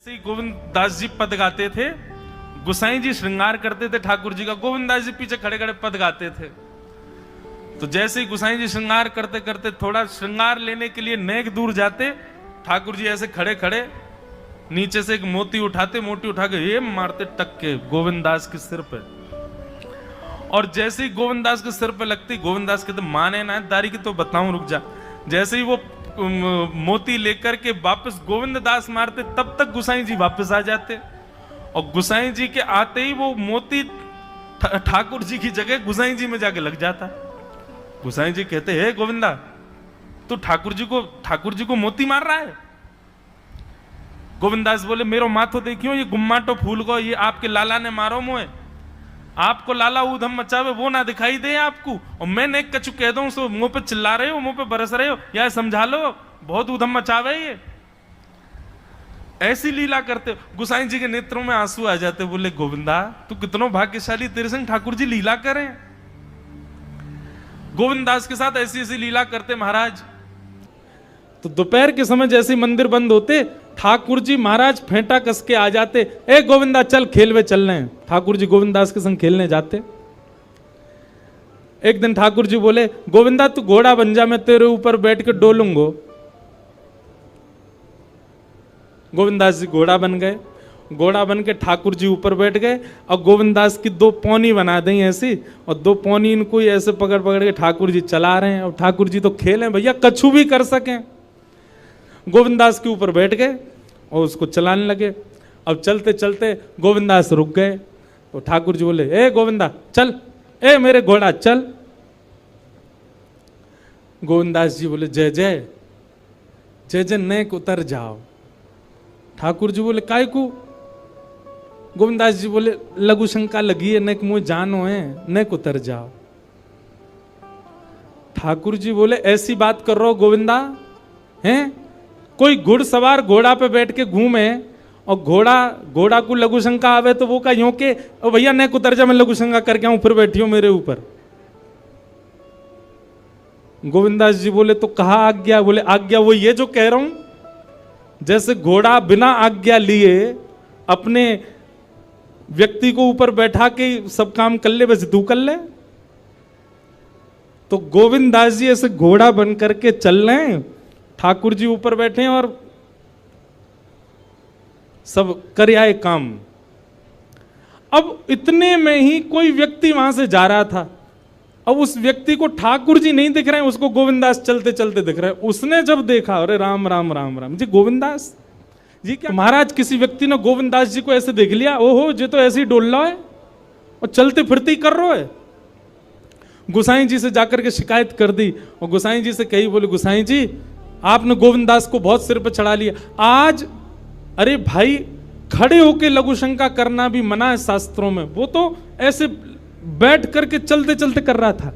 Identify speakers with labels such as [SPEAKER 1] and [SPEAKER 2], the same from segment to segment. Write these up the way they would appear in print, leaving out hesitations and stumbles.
[SPEAKER 1] श्री गोविंद दास जी पद गाते थे, गुसाई जी श्रृंगार करते थे ठाकुर जी का, गोविंद दास जी पीछे खड़े खड़े पद गाते थे। तो जैसे ही गुसाई जी श्रृंगार करते करते थोड़ा श्रृंगार लेने के लिए नेक दूर जाते, ठाकुर जी ऐसे खड़े खड़े नीचे से एक मोती उठाते, मोती उठा के ये मारते टक के गोविंद दास के सिर पे। और जैसे ही गोविंद दास के सिर पे लगती, गोविंद दास कहते माने ना दारी की तो बताऊं, रुक जा। जैसे ही वो मोती लेकर के वापस गोविंद दास मारते, तब तक गुसाई जी वापस आ जाते। और गुसाई जी के आते ही वो मोती ठाकुर जी की जगह गुसाई जी में जाके लग जाता। गुसाई जी कहते हे गोविंदा, तू ठाकुर जी को मोती मार रहा है। गोविंद दास बोले मेरो माथो देखियो, ये गुम्माटो फूल को ये आपके लाला ने मारो मोए। आपको लाला ऊधम मचावे वो ना दिखाई दे आपको, और मैं नेक कछु कह दूं सो मुंह पे चिल्ला रहे हो, मुंह पे बरस रहे हो, या समझा लो बहुत ऊधम मचावे ये। ऐसी लीला करते। गुसाई जी के नेत्रों में आंसू आ जाते, बोले गोविंदा तू कितनो भाग्यशाली, तेरे संग ठाकुर जी लीला करें। गोविंद दास के साथ ऐसी ऐसी लीला करते महाराज। तो दोपहर के समय जैसे मंदिर बंद होते, ठाकुर जी महाराज फेंटा कस के आ जाते, ए गोविंदा चल खेलवे चल रहे हैं। ठाकुर जी गोविंद दास के संग खेलने जाते। एक दिन ठाकुर जी बोले गोविंदा तू घोड़ा बन जा, मैं तेरे ऊपर बैठ के डोलूंगो। गोविंद दास जी घोड़ा बन गए। घोड़ा बन के ठाकुर जी ऊपर बैठ गए, और गोविंद दास की दो पौनी बना दी ऐसी, और दो पौनी इनको ही ऐसे पकड़ पकड़ के ठाकुर जी चला रहे हैं। और ठाकुर जी तो खेले भैया, कछु भी कर सकें। गोविंद दास के ऊपर बैठ गए और उसको चलाने लगे। अब चलते चलते गोविंद दास रुक गए, तो ठाकुर जी बोले ए गोविंदा चल, ए मेरे घोड़ा चल। गोविंद दास जी बोले जय जय जय जय, नेक उतर जाओ। ठाकुर जी बोले काय को? गोविंद दास जी बोले लघु शंका लगी है, नेक मुझे जानो है, नेक उतर जाओ। ठाकुर जी बोले ऐसी बात कर रहे हो गोविंदा हैं? कोई घुड़सवार घोड़ा पे बैठ के घूमे और घोड़ा को लघु शंका आवे तो वो का यूं के ओ भैया नेक उतर जा, मैं लघु शंका करके आऊं, फिर बैठियो मेरे ऊपर। गोविंदास जी बोले तो कहा आज्ञा? बोले आज्ञा वो ये जो कह रहा हूं, जैसे घोड़ा बिना आज्ञा लिए अपने व्यक्ति को ऊपर बैठा के सब काम कर ले, वैसे तू कर ले। तो गोविंद दास जी ऐसे घोड़ा बन करके चल रहे हैं, ठाकुर जी ऊपर बैठे हैं और सब कर आए काम। अब इतने में ही कोई व्यक्ति वहां से जा रहा था। अब उस व्यक्ति को ठाकुर जी नहीं दिख रहे हैं, उसको गोविंद दास चलते चलते दिख रहे हैं। उसने जब देखा अरे राम राम राम राम जी, गोविंद दास जी क्या? महाराज किसी व्यक्ति ने गोविंद दास जी को ऐसे देख लिया, ओहो जी तो ऐसे ही डोल रहा है और चलते फिरते ही कर रहा है। गुसाई जी से जाकर के शिकायत कर दी, और गुसाई जी से कही, बोले गुसाई जी आपने गोविंद दास को बहुत सिर पर चढ़ा लिया आज। अरे भाई खड़े होके लघु शंका करना भी मना है शास्त्रों में, वो तो ऐसे बैठ करके चलते चलते कर रहा था,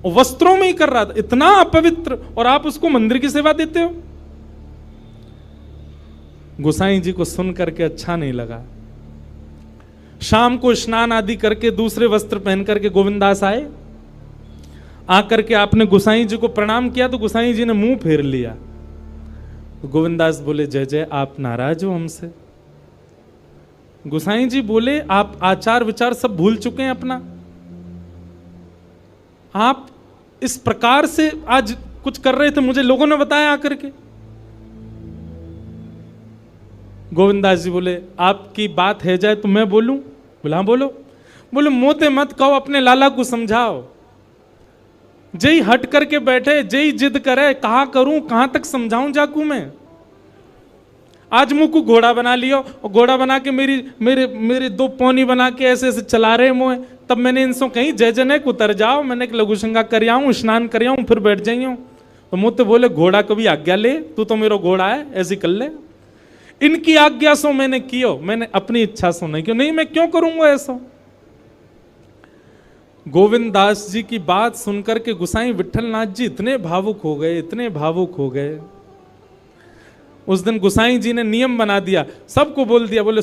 [SPEAKER 1] वस्त्रों में ही कर रहा था, इतना अपवित्र, और आप उसको मंदिर की सेवा देते हो। गोसाई जी को सुन करके अच्छा नहीं लगा। शाम को स्नान आदि करके दूसरे वस्त्र पहन करके गोविंदास आए। आकर के आपने गोसाई जी को प्रणाम किया तो गोसाई जी ने मुंह फेर लिया। गोविंदास बोले जय जय, आप नाराज हो हमसे? गोसाई जी बोले आप आचार विचार सब भूल चुके हैं अपना। आप इस प्रकार से आज कुछ कर रहे थे, मुझे लोगों ने बताया आकर के। गोविंदास जी बोले आपकी बात है जाए तो मैं बोलूं? बोला हाँ बोलो। बोले मोते मत कहो, अपने लाला को समझाओ। जय हट करके बैठे, जय जिद करे, कहा करूं कहां तक समझाऊं जाकू मैं? आज मुंह को घोड़ा बना लियो, और घोड़ा बना के मेरे दो पौनी बना के ऐसे ऐसे चला रहे मुंह। तब मैंने इनसे कहीं जय जय नेक उतर जाओ, मैंने एक लघु शंका कर आऊं, स्नान कर आऊं, फिर बैठ जाइयो। तो मुझे बोले घोड़ा कभी आज्ञा ले, तू तो मेरा घोड़ा है, ऐसी कर ले। इनकी आज्ञा सो मैंने कियो, मैंने अपनी इच्छा सो नहीं कियो। नहीं मैं क्यों करूंगा ऐसा? गोविंद दास जी की बात सुनकर के गुसाई विठलनाथ जी इतने भावुक हो गए, इतने भावुक हो गए। उस दिन गुसाई जी ने नियम बना दिया, सबको बोल दिया, बोले